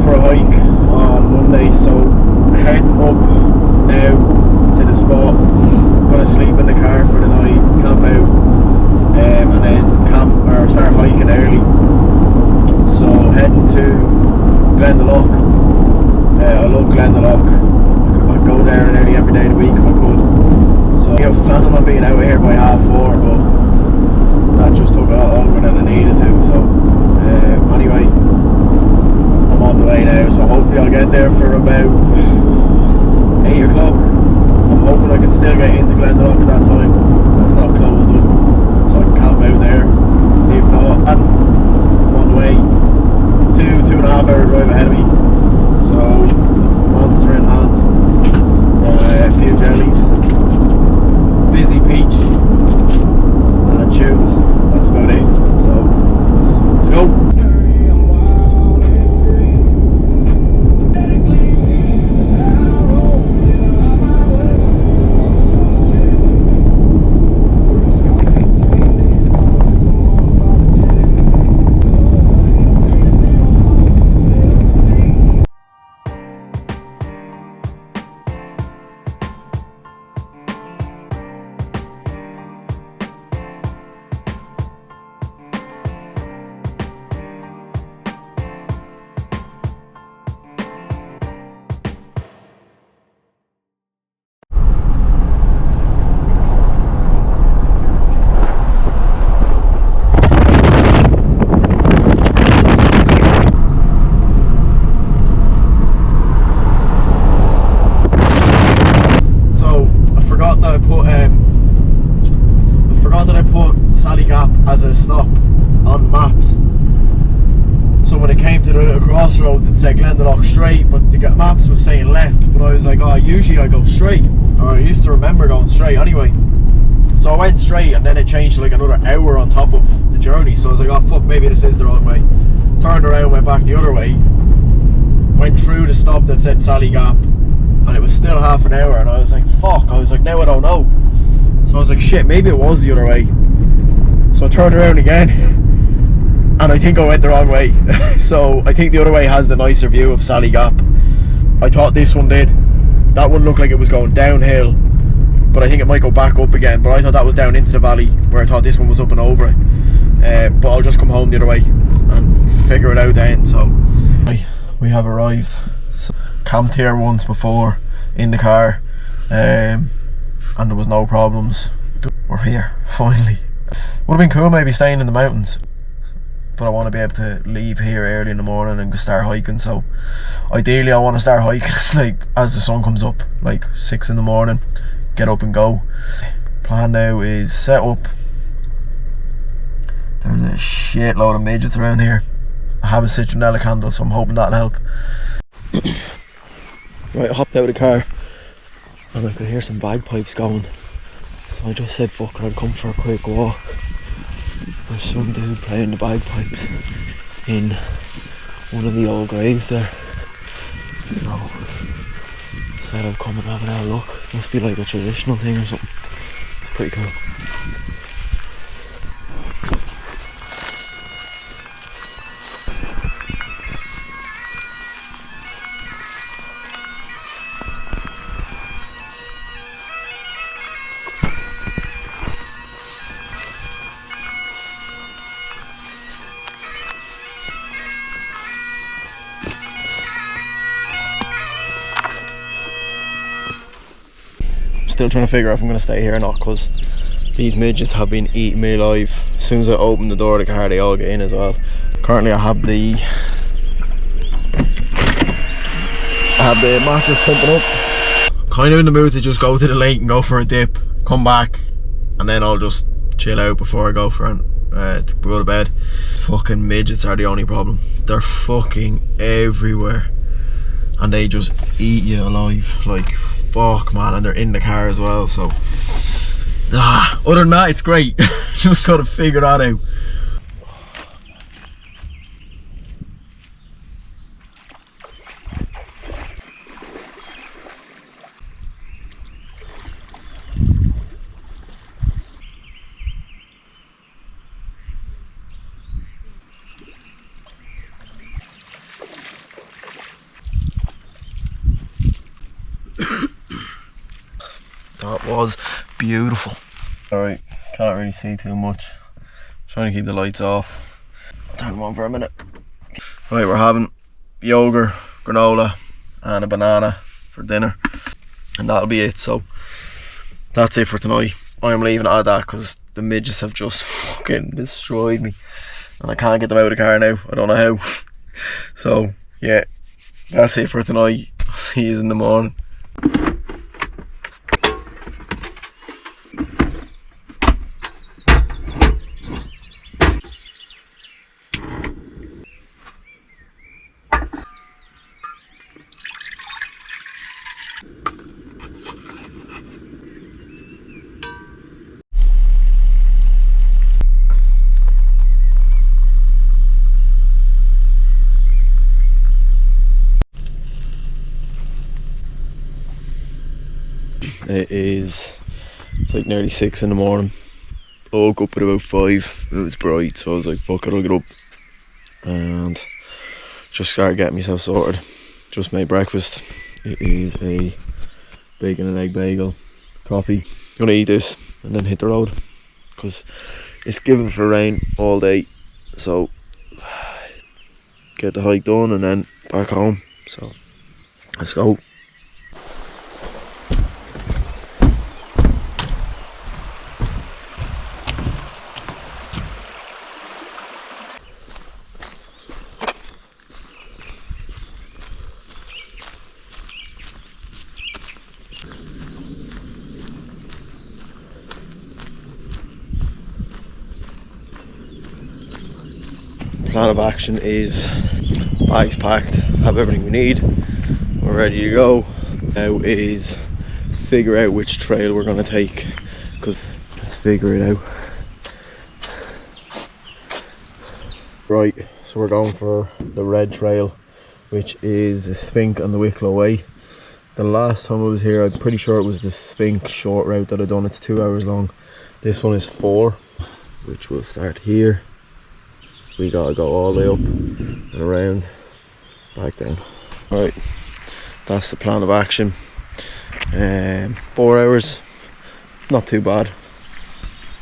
for a hike on Monday, so heading up now to the spot. Gonna sleep in the car for the night, camp out, and then start hiking early. So heading to Glendalough. I love Glendalough. I'd go there nearly every day of the week if I could. So I was planning on being out here by 4:30, but that just took a lot longer than I needed to. So anyway, I'm on the way now, so hopefully I'll get there for about 8 o'clock. I'm hoping I can still get into Glendalough at that time. That's not closed up, so I can camp out there. If not, I'm on the way. 2.5 hour drive ahead of me. So monster in hand, a few jellies, busy peach, and tunes. That's about it. So let's go. As a stop on maps, so when it came to the little crossroads it said Glendalough straight, but the maps was saying left, but I was like, oh, usually I go straight, or I used to remember going straight anyway. So I went straight, and then it changed to like another hour on top of the journey, so I was like, oh fuck, maybe this is the wrong way. Turned around, went back the other way, went through the stop that said Sally Gap, and it was still half an hour, and I was like, fuck, I was like, now I don't know. So I was like, shit, maybe it was the other way. So I turned around again, and I think I went the wrong way. So I think the other way has the nicer view of Sally Gap. I thought this one did. That one looked like it was going downhill, but I think it might go back up again. But I thought that was down into the valley, where I thought this one was up and over it. But I'll just come home the other way and figure it out then. So we have arrived. So, camped here once before in the car, and there was no problems. We're here finally. Would have been cool maybe staying in the mountains, but I want to be able to leave here early in the morning and start hiking. So ideally I want to start hiking like as the sun comes up, like 6 in the morning, get up and go. Plan now is set up. There's a shitload of midgets around here. I have a citronella candle, so I'm hoping that'll help. Right, I hopped out of the car and I could hear some bagpipes going. So I just said fuck it, I'd come for a quick walk. There's some dude playing the bagpipes in one of the old graves there. So said I'd come and have an hour look. It must be like a traditional thing or something. It's pretty cool. Still trying to figure out if I'm going to stay here or not, because these midgets have been eating me alive. As soon as I open the door of the car, they all get in as well. Currently I have the mattress pumping up. Kind of in the mood to just go to the lake and go for a dip, come back, and then I'll just chill out before I go to go to bed. Fucking midgets are the only problem. They're fucking everywhere, and they just eat you alive. Like, fuck man, and they're in the car as well. So other than that, it's great. Just gotta figure that out. was beautiful. Alright, can't really see too much. Trying to keep the lights off. I'll turn them on for a minute. Right, we're having yogurt, granola and a banana for dinner, and that'll be it. So that's it for tonight. I'm leaving it at that because the midgets have just fucking destroyed me and I can't get them out of the car now. I don't know how. So yeah, that's it for tonight. I'll see you in the morning. It's like nearly 6 in the morning. I woke up at about 5. It was bright, so I was like, fuck it, I'll get up and just start getting myself sorted. Just made breakfast. It is a bacon and egg bagel, coffee. Gonna eat this and then hit the road because it's given for rain all day, so get the hike done and then back home. So let's go. Plan of action is bags packed, have everything we need, we're ready to go. Now is figure out which trail we're going to take, because let's figure it out. Right, so we're going for the red trail, which is the Sphinx and the Wicklow Way. The last time I was here, I'm pretty sure it was the Sphinx short route that I done. It's 2 hours long. This one is 4, which will start here. We gotta go all the way up and around, back down. Right, that's the plan of action. 4 hours, not too bad.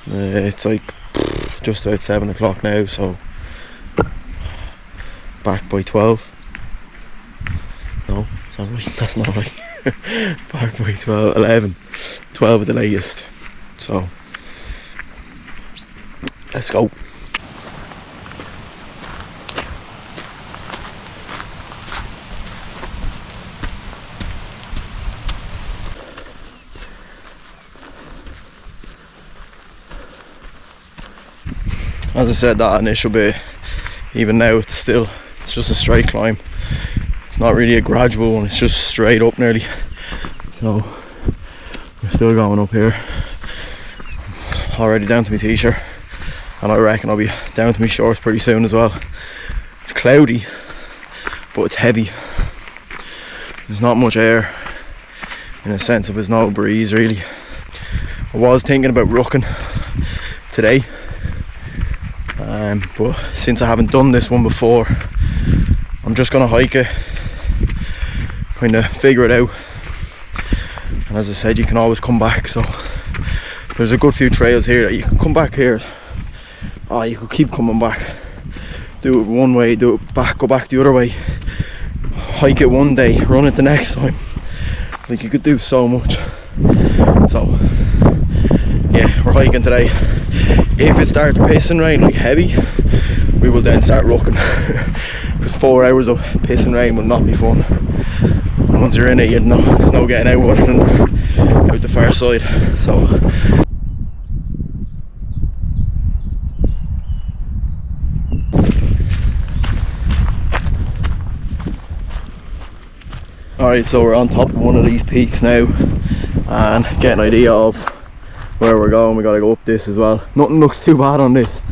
It's like just about 7 o'clock now, so back by 12. No, is that right? That's not right. Back by 12, 11, 12 at the latest. So let's go. As I said, that initial bit, even now it's just a straight climb. It's not really a gradual one, it's just straight up nearly. So we're still going up here. Already down to my t-shirt, and I reckon I'll be down to my shorts pretty soon as well. It's cloudy, but it's heavy. There's not much air, in a sense of there's no breeze really. I was thinking about rucking today. But since I haven't done this one before, I'm just gonna hike it, kind of figure it out, and as I said, you can always come back. So there's a good few trails here that you can come back here. Oh, you could keep coming back, do it one way, do it back, go back the other way, hike it one day, run it the next time. Like, you could do so much. So yeah, we're hiking today. If it starts pissing rain, like heavy, we will then start rucking. Because 4 hours of pissing rain will not be fun. And once you're in it, you know there's no getting out other than out the far side. So alright, so we're on top of one of these peaks now and get an idea of where we're going. We gotta go up this as well. Nothing looks too bad on this.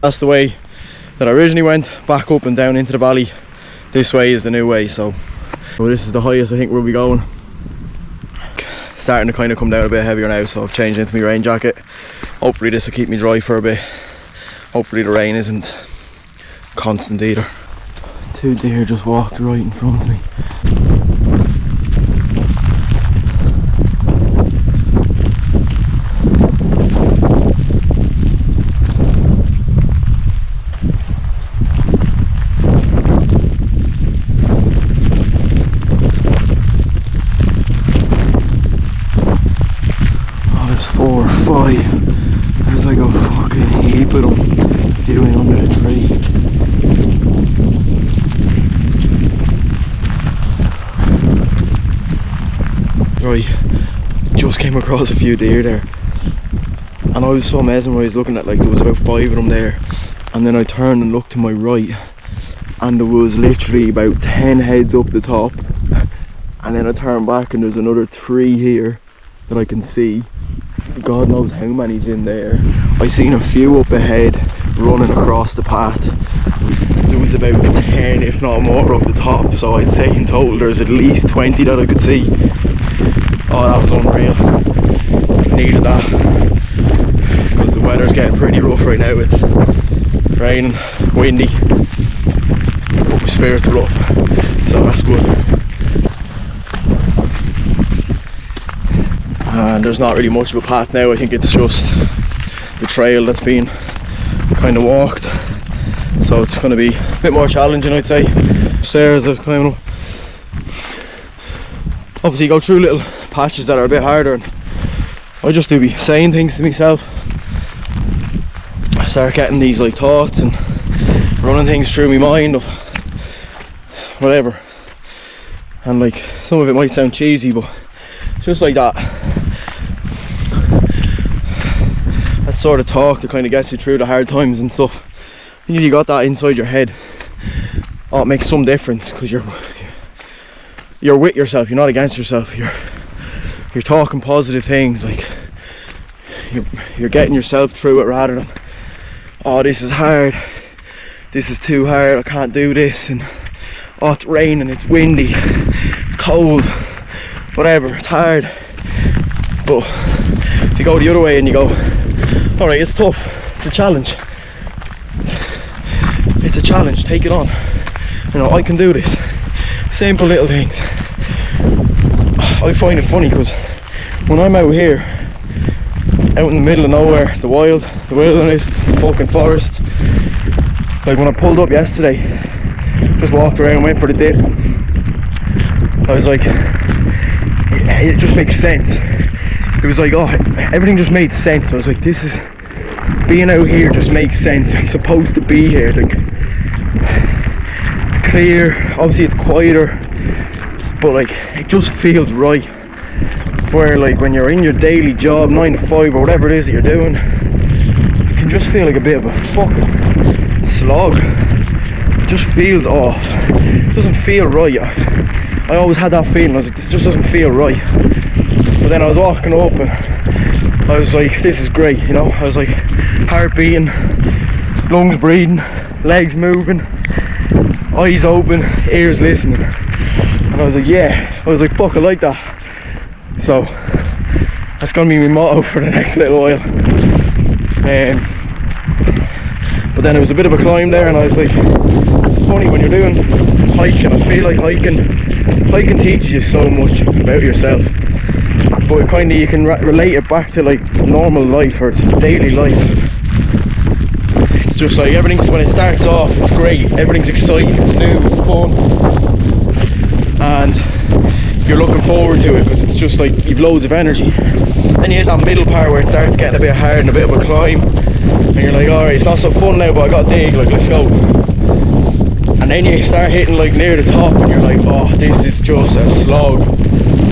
That's the way that I originally went, back up and down into the valley. This way is the new way, so this is the highest I think we'll be going. Starting to kind of come down a bit heavier now, so I've changed into my rain jacket. Hopefully this will keep me dry for a bit. Hopefully the rain isn't constant either. Two deer just walked right in front of me. Oh, there's 4 or 5. There's like a fucking heap of them queuing under the tree. Right, just came across a few deer there, and I was so mesmerised looking at, like, there was about 5 of them there, and then I turned and looked to my right and there was literally about 10 heads up the top, and then I turned back and there's another 3 here that I can see. God knows how many's in there. I seen a few up ahead running across the path. There was about 10 if not more up the top, so I'd say in total there's at least 20 that I could see. Oh, that was unreal. Needed that, because the weather's getting pretty rough right now. It's raining, windy, but my spirits are up, so that's good. And there's not really much of a path now. I think it's just the trail that's been kind of walked, so it's going to be a bit more challenging, I'd say. Stairs I've climbed up. Obviously you go through little patches that are a bit harder, and I just do be saying things to myself. I start getting these like thoughts and running things through my mind of whatever, and like some of it might sound cheesy, but just like that sort of talk that kind of gets you through the hard times and stuff. And you got that inside your head, oh, it makes some difference, because you're with yourself, you're not against yourself. You're talking positive things, like you're getting yourself through it, rather than, oh, this is hard, this is too hard, I can't do this, and oh, it's raining, it's windy, it's cold, whatever, it's hard. But if you go the other way and you go, alright, it's tough, it's a challenge, take it on, you know, I can do this. Simple little things. I find it funny because when I'm out here, out in the middle of nowhere, the wilderness, the fucking forest, like when I pulled up yesterday, just walked around, went for the dip, I was like, it just makes sense. It was like, oh, everything just made sense. I was like, this is, being out here just makes sense. I'm supposed to be here. Like, it's clear, obviously it's quieter, but like, it just feels right. Where like when you're in your daily job, 9 to 5 or whatever it is that you're doing, it can just feel like a bit of a fucking slog. It just feels off. It doesn't feel right. I always had that feeling. I was like, this just doesn't feel right. But then I was walking up and I was like, this is great, you know. I was like, heart beating, lungs breathing, legs moving, eyes open, ears listening. And I was like, yeah. I was like, fuck, I like that. So that's gonna be my motto for the next little while. But then it was a bit of a climb there, and I was like, it's funny when you're doing hiking. I feel like hiking teaches you so much about yourself, but it kind of, you can relate it back to like normal life or daily life. It's just like everything's, when it starts off, it's great, everything's exciting, it's new, it's fun, and you're looking forward to it because it's just like you've loads of energy. Then you hit that middle part where it starts getting a bit hard and a bit of a climb, and you're like, alright, it's not so fun now, but I got to dig, like, let's go. And then you start hitting like near the top and you're like, oh, this is just a slog,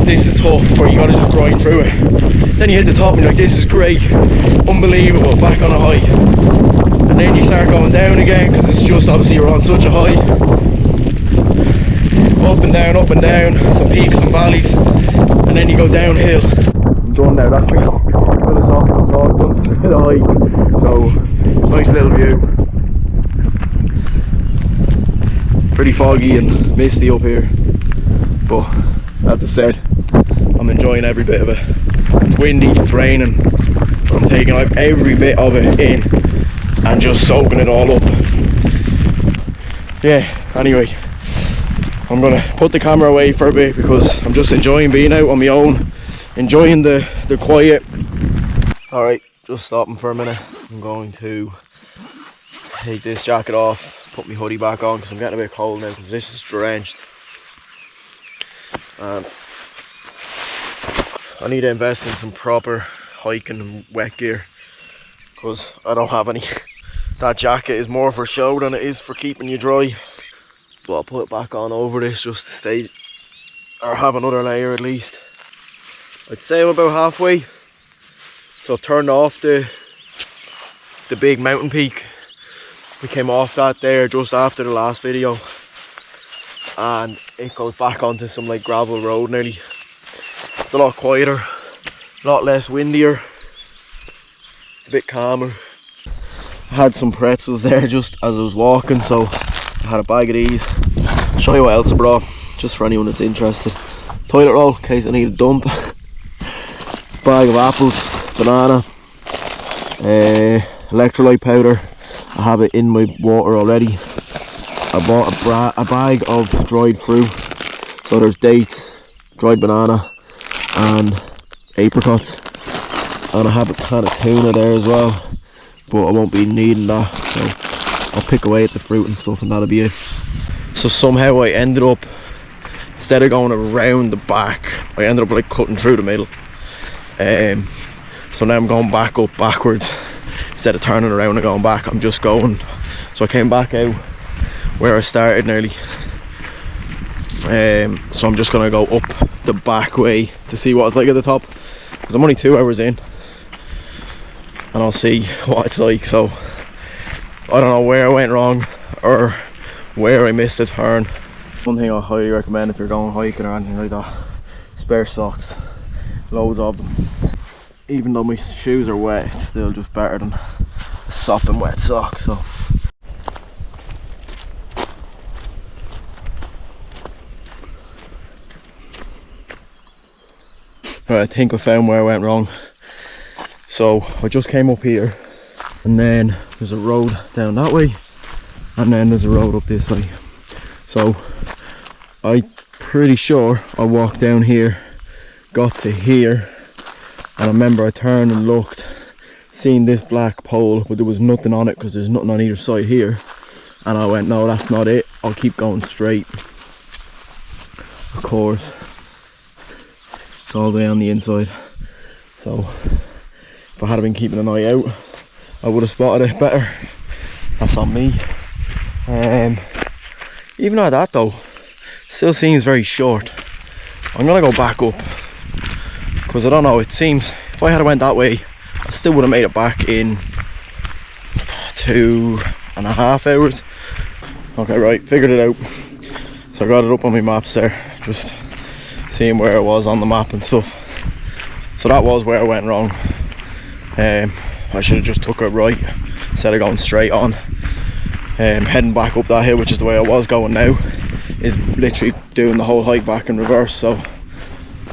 this is tough, where you gotta just grind through it. Then you hit the top and you're like, this is great, unbelievable, back on a high. And then you start going down again because it's just, obviously you're on such a high. Up and down, some peaks, some valleys, and then you go downhill. I'm done now, that's me philosophical talk done for the hike. So, nice little view. Pretty foggy and misty up here, but as I said, I'm enjoying every bit of it. It's windy, it's raining, I'm taking like every bit of it in and just soaking it all up. Yeah, anyway, I'm gonna put the camera away for a bit because I'm just enjoying being out on my own, enjoying the quiet. Alright, just stopping for a minute. I'm going to take this jacket off, put my hoodie back on because I'm getting a bit cold now because this is drenched. And I need to invest in some proper hiking and wet gear because I don't have any. That jacket is more for show than it is for keeping you dry. But I'll put it back on over this just to stay, or have another layer at least. I'd say I'm about halfway. So I've turned off the big mountain peak. We came off that there just after the last video. And it goes back onto some like gravel road nearly. It's a lot quieter, a lot less windier. It's a bit calmer. I had some pretzels there just as I was walking, so I had a bag of these. I'll show you what else I brought, just for anyone that's interested. Toilet roll, in case I need a dump. Bag of apples, banana, electrolyte powder. I have it in my water already. I bought a bag of dried fruit. So there's dates, dried banana, and apricots. And I have a can of tuna there as well, but I won't be needing that, so I'll pick away at the fruit and stuff and that'll be it. So somehow I ended up, instead of going around the back, I ended up like cutting through the middle. So now I'm going back up backwards. Instead of turning around and going back, I'm just going. So I came back out where I started nearly. So I'm just gonna go up the back way to see what it's like at the top, because I'm only 2 hours in and I'll see what it's like. So I don't know where I went wrong or where I missed a turn. One thing I highly recommend if you're going hiking or anything like that, spare socks, loads of them. Even though my shoes are wet, it's still just better than a sopping wet sock. So right, I think I found where I went wrong. So I just came up here and then there's a road down that way and then there's a road up this way. So I'm pretty sure I walked down here, got to here, and I remember I turned and looked, seen this black pole, but there was nothing on it because there's nothing on either side here. And I went, no, that's not it, I'll keep going straight. Of course, it's all the way on the inside. So if I had been keeping an eye out, I would have spotted it better. That's on me. Even at that though, still seems very short. I'm gonna go back up because I don't know, it seems if I had went that way I still would have made it back in 2.5 hours. Okay, right, figured it out. So I got it up on my maps there, just seeing where it was on the map and stuff. So that was where I went wrong. I should have just took it right instead of going straight on. Heading back up that hill, which is the way I was going now, is literally doing the whole hike back in reverse. So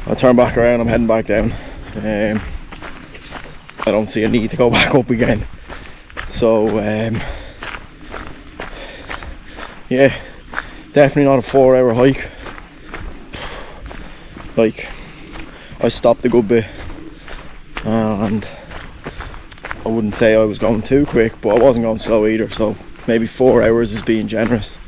I turn back around, I'm heading back down. I don't see a need to go back up again. So yeah, definitely not a 4-hour hike. Like, I stopped a good bit and I wouldn't say I was going too quick, but I wasn't going slow either, so maybe 4 hours is being generous.